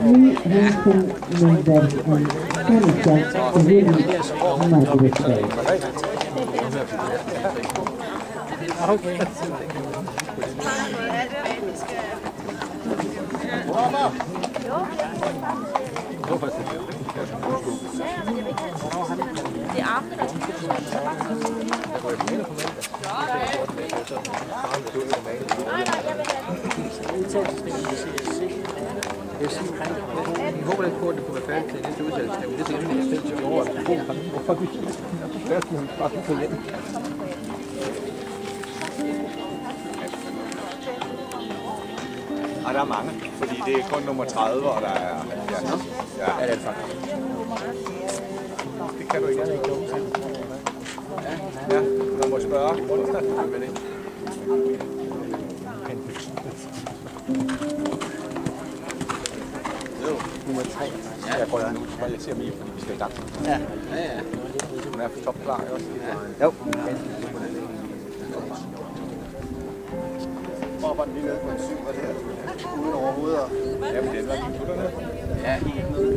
Lee Hansen Mendes and Kanisha really might be straight. Det er armene, der jeg håber ikke på, at det kunne være færdigt til næste udsættelse. Det er simpelthen et sted til over. Hvorfor vi bare på hjem? Der er mange, fordi det er kun nummer 30, og der er 70. Ja, det er det faktisk. Det kan du ikke. Ja, man må spørge. Med det. Nummer 3. Ja, jeg prøver nu. Jeg ser mig, fordi vi skal i gang. Ja. Hun er for topklar, ikke også? Jo. Hvor var den lige nede på en 7, var det her? Uden overhovedet. Ja, men det var de gutterne. Ja,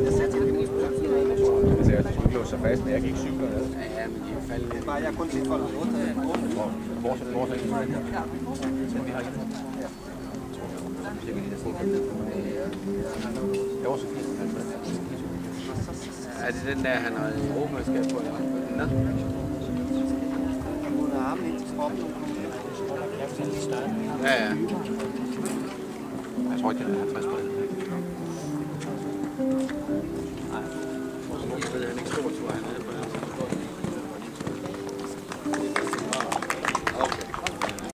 altså, jeg skulle ikke låse sig fast, men jeg gik 7 dernede. Ja, men de er faldet lidt. Nej, jeg har kun set folk der Hvor er det? Vi har ikke. Det var så fint. Er det den der, han har europamesterskab på? Nå? Hun har armen ind til kroppen. Ja. Jeg tror ikke, det er 50 på det. Nej. Jeg ved, han ikke stor tur hernede på den.